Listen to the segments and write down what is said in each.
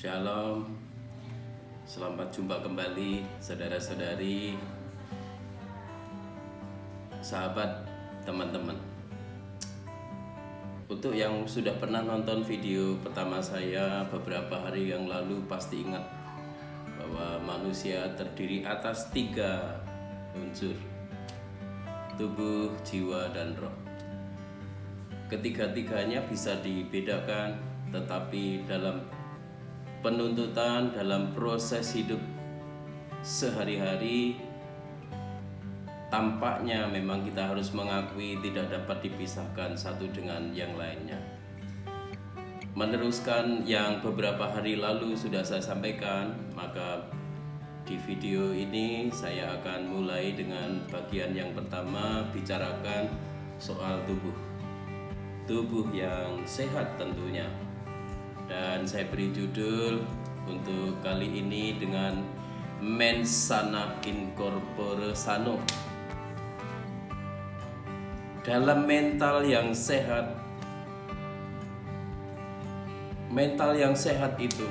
Shalom, selamat jumpa kembali saudara-saudari, sahabat, teman-teman. Untuk yang sudah pernah nonton video pertama saya beberapa hari yang lalu pasti ingat bahwa manusia terdiri atas 3 unsur: tubuh, jiwa, dan roh. Ketiga-tiganya bisa dibedakan, tetapi dalam penuntutan, dalam proses hidup sehari-hari, tampaknya memang kita harus mengakui tidak dapat dipisahkan satu dengan yang lainnya. Meneruskan yang beberapa hari lalu sudah saya sampaikan, maka di video ini saya akan mulai dengan bagian yang pertama, bicarakan soal tubuh. Tubuh yang sehat tentunya. Dan saya beri judul untuk kali ini dengan Mens Sana in Corpore Sano. Dalam mental yang sehat itu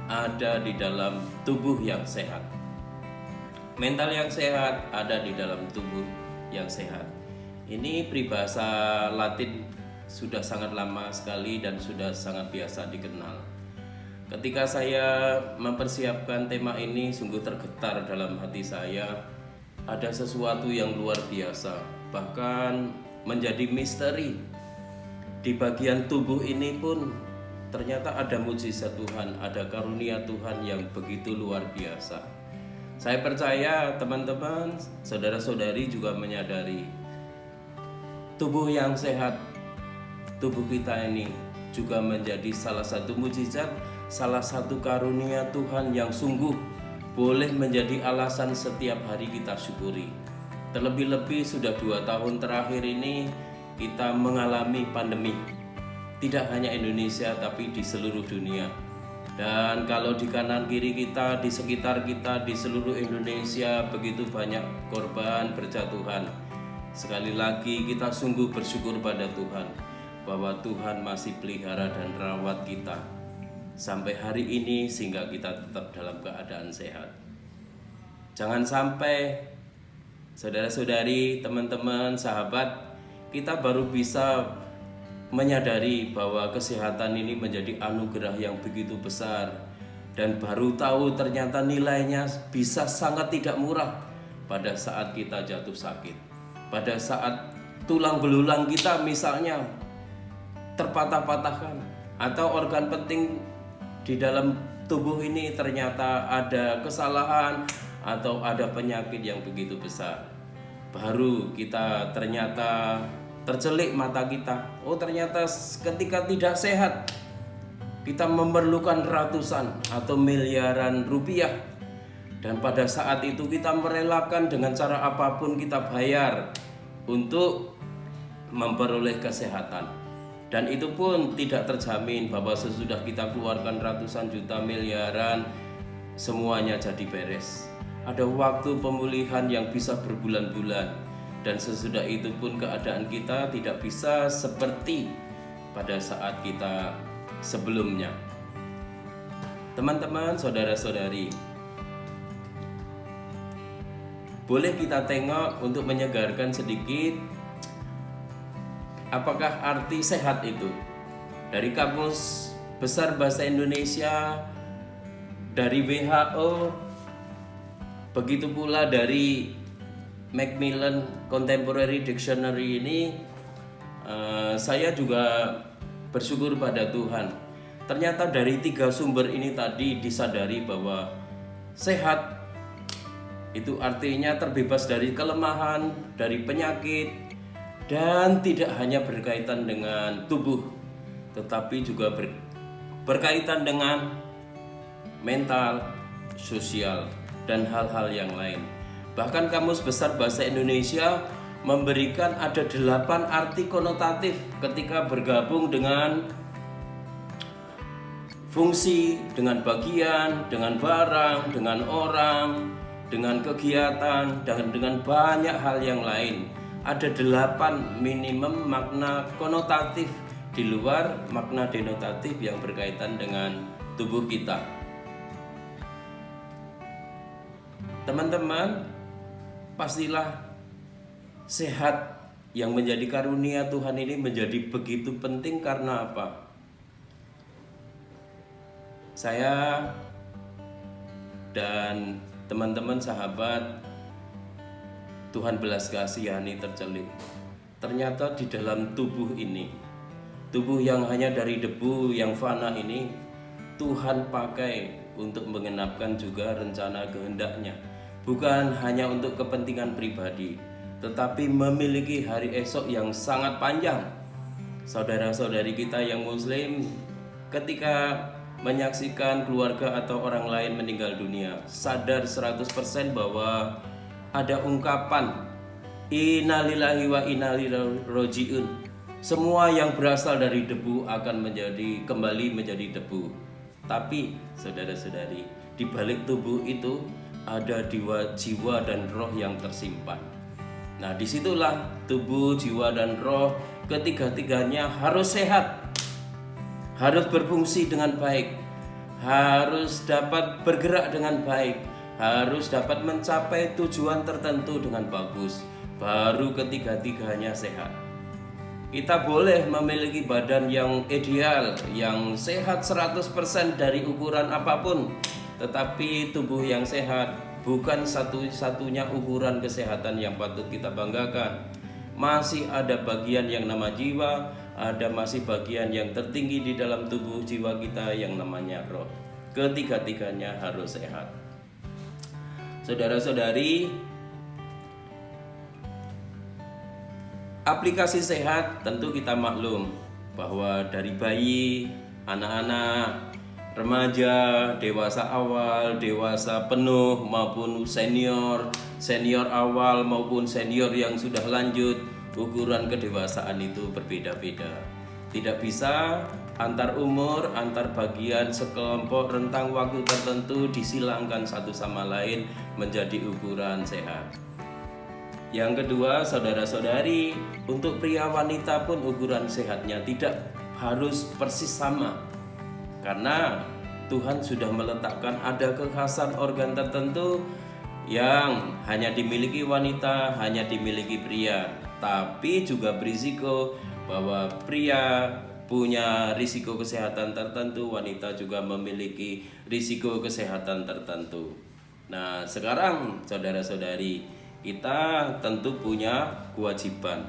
ada di dalam tubuh yang sehat. Mental yang sehat ada di dalam tubuh yang sehat. Ini peribahasa Latin sudah sangat lama sekali dan sudah sangat biasa dikenal. Ketika saya mempersiapkan tema ini, sungguh tergetar dalam hati saya. Ada sesuatu yang luar biasa, bahkan menjadi misteri. Di bagian tubuh ini pun ternyata ada mujizat Tuhan, ada karunia Tuhan yang begitu luar biasa. Saya percaya teman-teman, saudara-saudari juga menyadari tubuh yang sehat, tubuh kita ini juga menjadi salah satu mujizat, salah satu karunia Tuhan yang sungguh boleh menjadi alasan setiap hari kita syukuri. Terlebih-lebih sudah 2 tahun terakhir ini kita mengalami pandemi. Tidak hanya Indonesia tapi di seluruh dunia. Dan kalau di kanan kiri kita, di sekitar kita, di seluruh Indonesia begitu banyak korban berjatuhan. Sekali lagi kita sungguh bersyukur pada Tuhan bahwa Tuhan masih pelihara dan rawat kita sampai hari ini sehingga kita tetap dalam keadaan sehat. Jangan sampai saudara-saudari, teman-teman, sahabat, kita baru bisa menyadari bahwa kesehatan ini menjadi anugerah yang begitu besar dan baru tahu ternyata nilainya bisa sangat tidak murah pada saat kita jatuh sakit, pada saat tulang belulang kita misalnya terpatah-patahkan, atau organ penting di dalam tubuh ini ternyata ada kesalahan atau ada penyakit yang begitu besar. Baru kita ternyata tercelik mata kita. Oh, ternyata ketika tidak sehat kita memerlukan ratusan atau miliaran rupiah. Dan pada saat itu kita merelakan dengan cara apapun kita bayar untuk memperoleh kesehatan. Dan itu pun tidak terjamin bahwa sesudah kita keluarkan ratusan juta miliaran semuanya jadi beres. Ada waktu pemulihan yang bisa berbulan-bulan, dan sesudah itu pun keadaan kita tidak bisa seperti pada saat kita sebelumnya. Teman-teman, saudara-saudari, boleh kita tengok untuk menyegarkan sedikit apakah arti sehat itu? Dari Kamus Besar Bahasa Indonesia, dari WHO, begitu pula dari Macmillan Contemporary Dictionary ini, saya juga bersyukur pada Tuhan. Ternyata dari 3 sumber ini tadi disadari bahwa sehat itu artinya terbebas dari kelemahan, dari penyakit, dan tidak hanya berkaitan dengan tubuh, tetapi juga berkaitan dengan mental, sosial, dan hal-hal yang lain. Bahkan Kamus Besar Bahasa Indonesia memberikan ada 8 arti konotatif ketika bergabung dengan fungsi, dengan bagian, dengan barang, dengan orang, dengan kegiatan, dan dengan banyak hal yang lain. Ada 8 minimum makna konotatif di luar makna denotatif yang berkaitan dengan tubuh kita. Teman-teman, pastilah sehat yang menjadi karunia Tuhan ini menjadi begitu penting. Karena apa? Saya dan teman-teman sahabat Tuhan belas kasihani tercelik, ternyata di dalam tubuh ini, tubuh yang hanya dari debu yang fana ini, Tuhan pakai untuk mengenapkan juga rencana kehendaknya. Bukan hanya untuk kepentingan pribadi, tetapi memiliki hari esok yang sangat panjang. Saudara-saudari kita yang muslim ketika menyaksikan keluarga atau orang lain meninggal dunia, sadar 100% bahwa ada ungkapan innalillahi wa inna ilaihi rajiun. Semua yang berasal dari debu akan kembali menjadi debu. Tapi saudara-saudari, di balik tubuh itu ada jiwa dan roh yang tersimpan. Nah, disitulah tubuh, jiwa, dan roh ketiga-tiganya harus sehat, harus berfungsi dengan baik, harus dapat bergerak dengan baik, harus dapat mencapai tujuan tertentu dengan bagus. Baru ketiga-tiganya sehat. Kita boleh memiliki badan yang ideal, yang sehat 100% dari ukuran apapun, tetapi tubuh yang sehat bukan satu-satunya ukuran kesehatan yang patut kita banggakan. Masih ada bagian yang nama jiwa, masih bagian yang tertinggi di dalam tubuh jiwa kita yang namanya roh. Ketiga-tiganya harus sehat. Saudara-saudari, aplikasi sehat tentu kita maklum bahwa dari bayi, anak-anak, remaja, dewasa awal, dewasa penuh maupun senior awal maupun senior yang sudah lanjut, ukuran kedewasaan itu berbeda-beda. Tidak bisa antar umur, antar bagian sekelompok rentang waktu tertentu disilangkan satu sama lain menjadi ukuran sehat. Yang kedua, saudara-saudari, untuk pria wanita pun ukuran sehatnya tidak harus persis sama. Karena Tuhan sudah meletakkan ada kekhasan organ tertentu yang hanya dimiliki wanita, hanya dimiliki pria. Tapi juga berisiko bahwa pria punya risiko kesehatan tertentu, wanita juga memiliki risiko kesehatan tertentu. Nah, sekarang saudara-saudari, kita tentu punya kewajiban.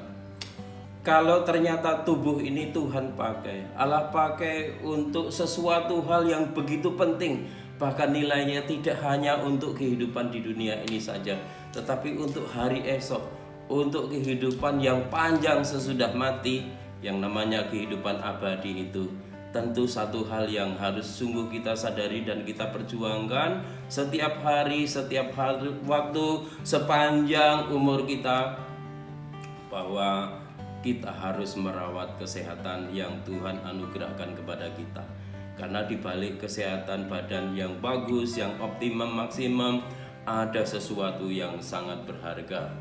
Kalau ternyata tubuh ini Tuhan pakai, Allah pakai untuk sesuatu hal yang begitu penting, bahkan nilainya tidak hanya untuk kehidupan di dunia ini saja, tetapi untuk hari esok, untuk kehidupan yang panjang sesudah mati, yang namanya kehidupan abadi itu. Tentu satu hal yang harus sungguh kita sadari dan kita perjuangkan setiap hari waktu sepanjang umur kita, bahwa kita harus merawat kesehatan yang Tuhan anugerahkan kepada kita. Karena di balik kesehatan badan yang bagus, yang optimum, maksimum, ada sesuatu yang sangat berharga.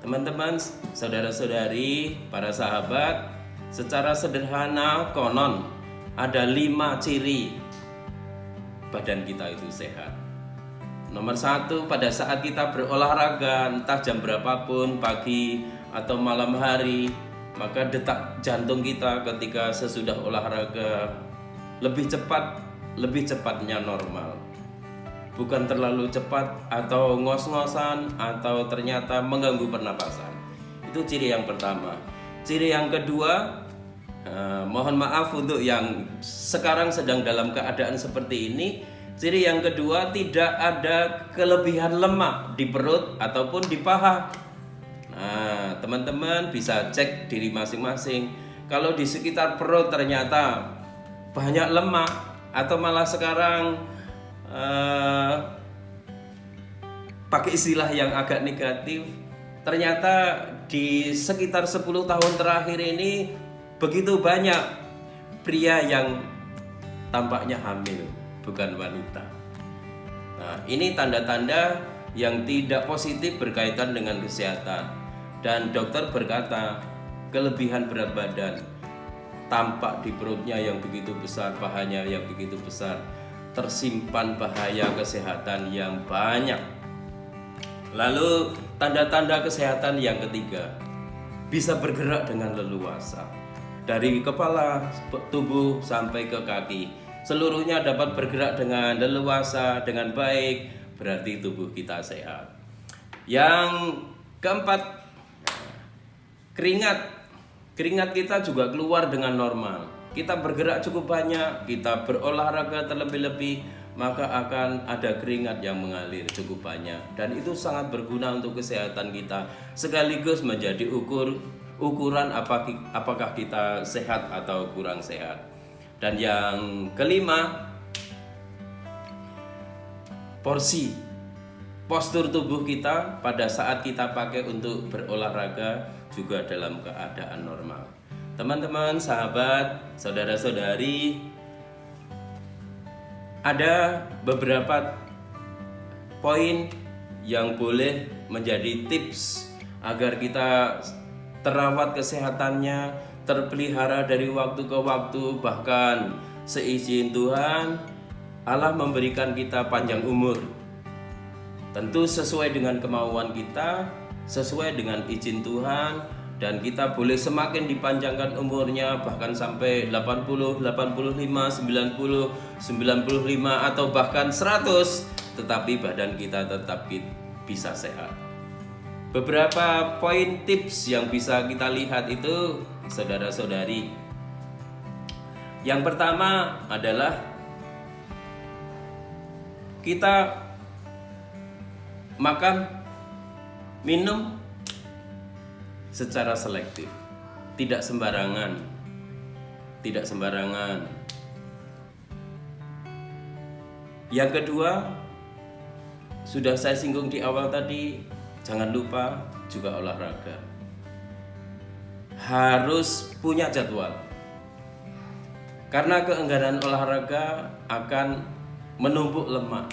Teman-teman, saudara-saudari, para sahabat, secara sederhana konon ada 5 ciri badan kita itu sehat. Nomor 1, pada saat kita berolahraga, entah jam berapapun, pagi atau malam hari, maka detak jantung kita ketika sesudah olahraga lebih cepatnya normal. Bukan terlalu cepat atau ngos-ngosan atau ternyata mengganggu pernapasan. Itu ciri yang pertama. Ciri yang kedua, mohon maaf untuk yang sekarang sedang dalam keadaan seperti ini. Ciri yang kedua, tidak ada kelebihan lemak di perut ataupun di paha. Nah, teman-teman bisa cek diri masing-masing. Kalau di sekitar perut ternyata banyak lemak, atau malah sekarang pakai istilah yang agak negatif, ternyata di sekitar 10 tahun terakhir ini begitu banyak pria yang tampaknya hamil, bukan wanita. Nah, ini tanda-tanda yang tidak positif berkaitan dengan kesehatan. Dan dokter berkata, kelebihan berat badan, tampak di perutnya yang begitu besar, pahanya yang begitu besar, tersimpan bahaya kesehatan yang banyak. Lalu tanda-tanda kesehatan yang ketiga, bisa bergerak dengan leluasa. Dari kepala tubuh sampai ke kaki, seluruhnya dapat bergerak dengan leluasa, dengan baik, berarti tubuh kita sehat. Yang keempat, keringat kita juga keluar dengan normal. Kita bergerak cukup banyak, kita berolahraga terlebih-lebih, maka akan ada keringat yang mengalir cukup banyak, dan itu sangat berguna untuk kesehatan kita, sekaligus menjadi ukuran apakah kita sehat atau kurang sehat. Dan yang kelima, postur tubuh kita pada saat kita pakai untuk berolahraga juga dalam keadaan normal. Teman-teman, sahabat, saudara-saudari, ada beberapa poin yang boleh menjadi tips agar kita terawat kesehatannya, terpelihara dari waktu ke waktu, bahkan seizin Tuhan Allah memberikan kita panjang umur. Tentu sesuai dengan kemauan kita, sesuai dengan izin Tuhan, dan kita boleh semakin dipanjangkan umurnya bahkan sampai 80, 85, 90, 95 atau bahkan 100, tetapi badan kita tetap bisa sehat. Beberapa poin tips yang bisa kita lihat itu, saudara-saudari. Yang pertama adalah kita makan, minum secara selektif, tidak sembarangan. Yang kedua, sudah saya singgung di awal tadi, jangan lupa juga olahraga. Harus punya jadwal, karena keengganan olahraga akan menumpuk lemak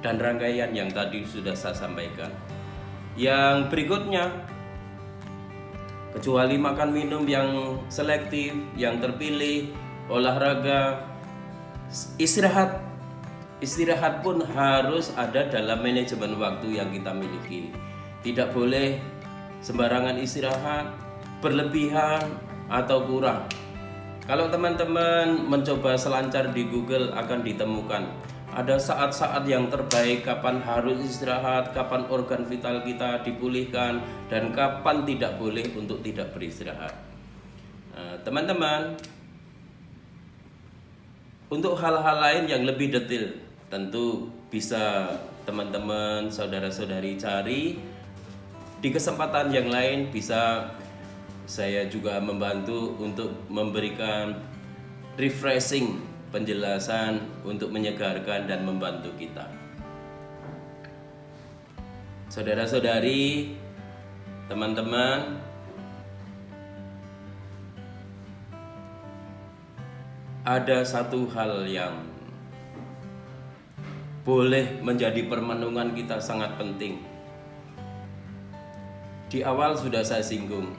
dan rangkaian yang tadi sudah saya sampaikan. Yang berikutnya, kecuali makan minum yang selektif, yang terpilih, olahraga, istirahat pun harus ada dalam manajemen waktu yang kita miliki. Tidak boleh sembarangan istirahat, berlebihan atau kurang. Kalau teman-teman mencoba selancar di Google akan ditemukan ada saat-saat yang terbaik kapan harus istirahat, kapan organ vital kita dipulihkan, dan kapan tidak boleh untuk tidak beristirahat. Teman-teman, untuk hal-hal lain yang lebih detail tentu bisa teman-teman, saudara-saudari cari di kesempatan yang lain. Bisa saya juga membantu untuk memberikan refreshing penjelasan untuk menyegarkan dan membantu kita. Saudara-saudari, teman-teman, ada satu hal yang boleh menjadi permenungan kita sangat penting. Di awal sudah saya singgung,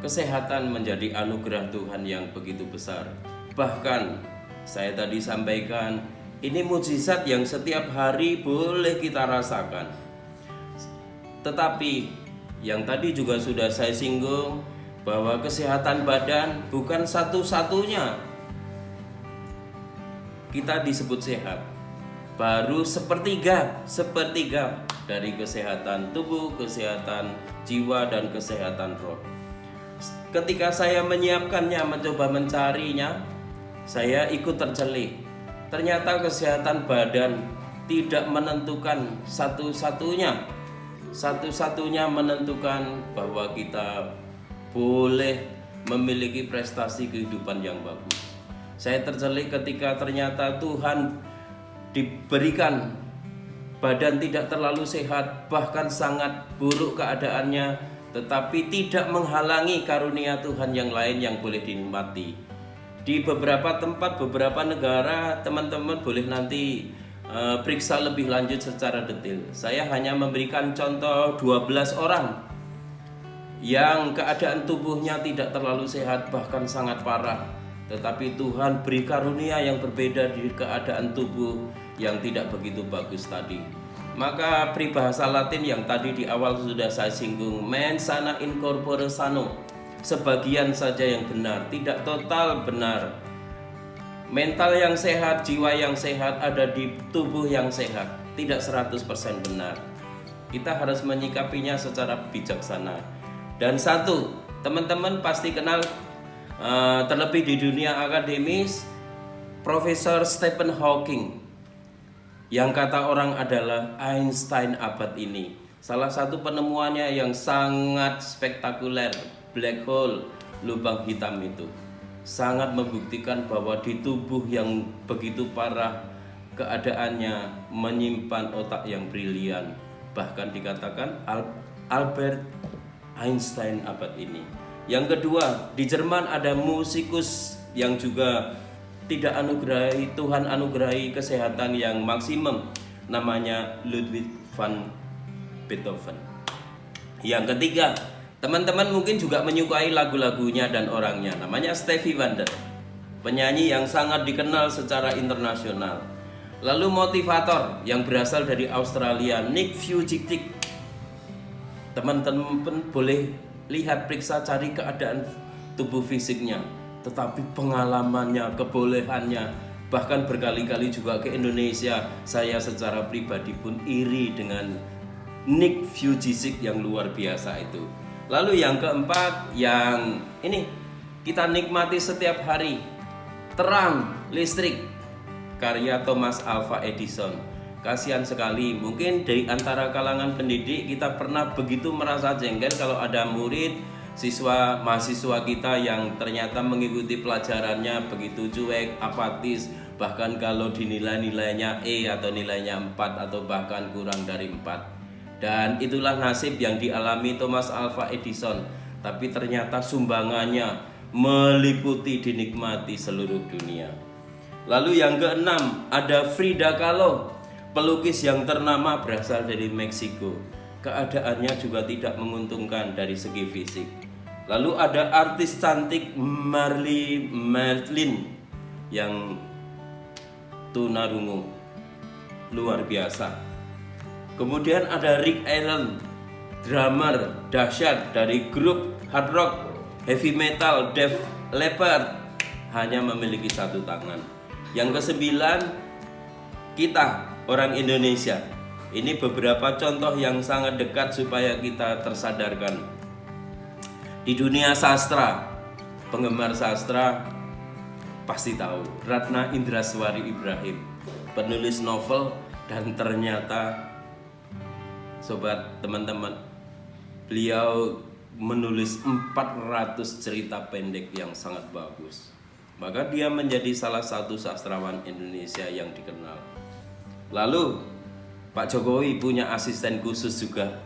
kesehatan menjadi anugerah Tuhan yang begitu besar. Bahkan saya tadi sampaikan, ini mukjizat yang setiap hari boleh kita rasakan. Tetapi yang tadi juga sudah saya singgung, bahwa kesehatan badan bukan satu-satunya kita disebut sehat. Baru sepertiga dari kesehatan tubuh, kesehatan jiwa, dan kesehatan roh. Ketika saya menyiapkannya, mencoba mencarinya, saya ikut tercelik. Ternyata kesehatan badan tidak menentukan satu-satunya menentukan bahwa kita boleh memiliki prestasi kehidupan yang bagus. Saya tercelik ketika ternyata Tuhan diberikan badan tidak terlalu sehat, bahkan sangat buruk keadaannya, tetapi tidak menghalangi karunia Tuhan yang lain yang boleh dinikmati. Di beberapa tempat, beberapa negara, teman-teman boleh nanti periksa lebih lanjut secara detail. Saya hanya memberikan contoh 12 orang yang keadaan tubuhnya tidak terlalu sehat, bahkan sangat parah. Tetapi Tuhan beri karunia yang berbeda di keadaan tubuh yang tidak begitu bagus tadi. Maka peribahasa Latin yang tadi di awal sudah saya singgung, mens sana in corpore sano, sebagian saja yang benar, tidak total benar. Mental yang sehat, jiwa yang sehat ada di tubuh yang sehat, tidak 100% benar. Kita harus menyikapinya secara bijaksana. Dan satu, teman-teman pasti kenal terlebih di dunia akademis, Profesor Stephen Hawking, yang kata orang adalah Einstein abad ini. Salah satu penemuannya yang sangat spektakuler, black hole, lubang hitam itu, sangat membuktikan bahwa di tubuh yang begitu parah keadaannya menyimpan otak yang brilian. Bahkan dikatakan Albert Einstein abad ini. Yang kedua, di Jerman ada musikus yang juga tidak Tuhan anugerahi kesehatan yang maksimum, namanya Ludwig van Beethoven. Yang ketiga, teman-teman mungkin juga menyukai lagu-lagunya dan orangnya, namanya Stevie Wonder, penyanyi yang sangat dikenal secara internasional. Lalu motivator yang berasal dari Australia, Nick Vujicic. Teman-teman boleh lihat, periksa, cari keadaan tubuh fisiknya, tetapi pengalamannya, kebolehannya, bahkan berkali-kali juga ke Indonesia. Saya secara pribadi pun iri dengan Nick Vujicic yang luar biasa itu. Lalu yang keempat, yang ini kita nikmati setiap hari, terang listrik, karya Thomas Alva Edison. Kasihan sekali, mungkin dari antara kalangan pendidik kita pernah begitu merasa jengkel kalau ada murid, mahasiswa kita yang ternyata mengikuti pelajarannya begitu cuek, apatis, bahkan kalau dinilai nilainya E atau nilainya 4 atau bahkan kurang dari 4. Dan itulah nasib yang dialami Thomas Alva Edison. Tapi ternyata sumbangannya meliputi, dinikmati seluruh dunia. Lalu yang keenam, ada Frida Kahlo, pelukis yang ternama berasal dari Meksiko. Keadaannya juga tidak menguntungkan dari segi fisik. Lalu ada artis cantik Marlee Matlin yang tunarungu, luar biasa. Kemudian ada Rick Allen, drummer dahsyat dari grup hard rock, heavy metal Def Leppard, hanya memiliki satu tangan. Yang kesembilan, kita orang Indonesia. Ini beberapa contoh yang sangat dekat supaya kita tersadarkan. Di dunia sastra, penggemar sastra pasti tahu Ratna Indraswari Ibrahim, penulis novel, dan ternyata sobat, teman-teman, beliau menulis 400 cerita pendek yang sangat bagus. Maka dia menjadi salah satu sastrawan Indonesia yang dikenal. Lalu Pak Jokowi punya asisten khusus juga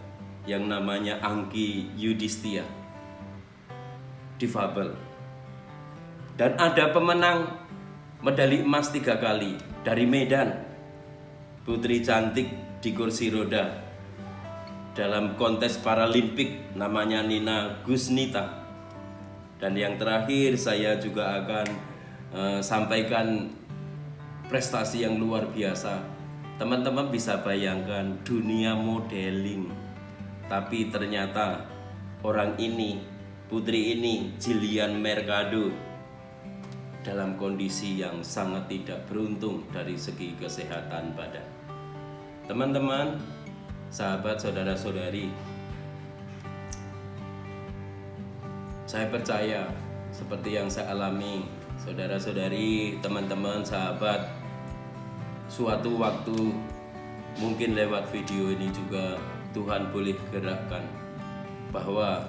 yang namanya Angki Yudhistia, difabel. Dan ada pemenang medali emas 3 kali dari Medan, putri cantik di kursi roda dalam kontes Paralimpik, namanya Nina Gusnita. Dan yang terakhir saya juga akan sampaikan prestasi yang luar biasa. Teman-teman bisa bayangkan dunia modeling, tapi ternyata orang ini, putri ini, Jillian Mercado, dalam kondisi yang sangat tidak beruntung dari segi kesehatan badan. Teman-teman, sahabat, saudara-saudari, saya percaya seperti yang saya alami, saudara-saudari, teman-teman, sahabat, suatu waktu mungkin lewat video ini juga Tuhan boleh gerakkan bahwa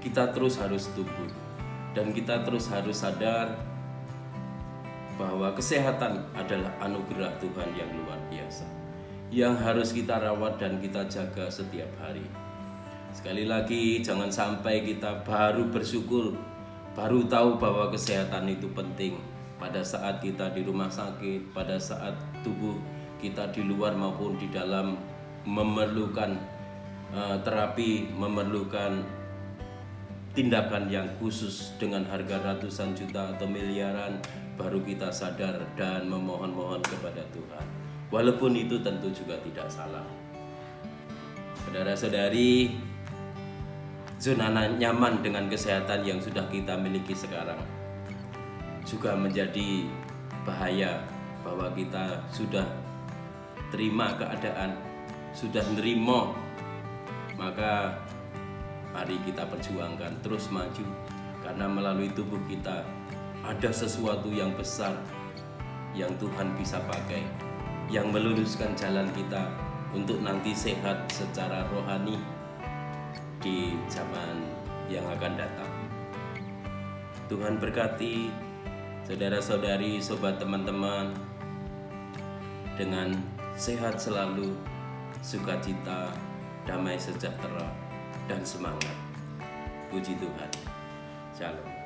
kita terus harus tumbuh dan kita terus harus sadar bahwa kesehatan adalah anugerah Tuhan yang luar biasa, yang harus kita rawat dan kita jaga setiap hari. Sekali lagi, jangan sampai kita baru bersyukur, baru tahu bahwa kesehatan itu penting pada saat kita di rumah sakit, pada saat tubuh kita di luar maupun di dalam memerlukan terapi, memerlukan tindakan yang khusus dengan harga ratusan juta atau miliaran, baru kita sadar dan memohon-mohon kepada Tuhan. Walaupun itu tentu juga tidak salah. Saudara-saudari, zona nyaman dengan kesehatan yang sudah kita miliki sekarang juga menjadi bahaya, bahwa kita sudah terima keadaan, sudah nerimo, maka mari kita perjuangkan terus maju, karena melalui tubuh kita ada sesuatu yang besar yang Tuhan bisa pakai, yang meluruskan jalan kita untuk nanti sehat secara rohani di zaman yang akan datang. Tuhan berkati saudara-saudari, sobat, teman-teman, dengan sehat selalu, sukacita, damai sejahtera, dan semangat. Puji Tuhan. Shalom.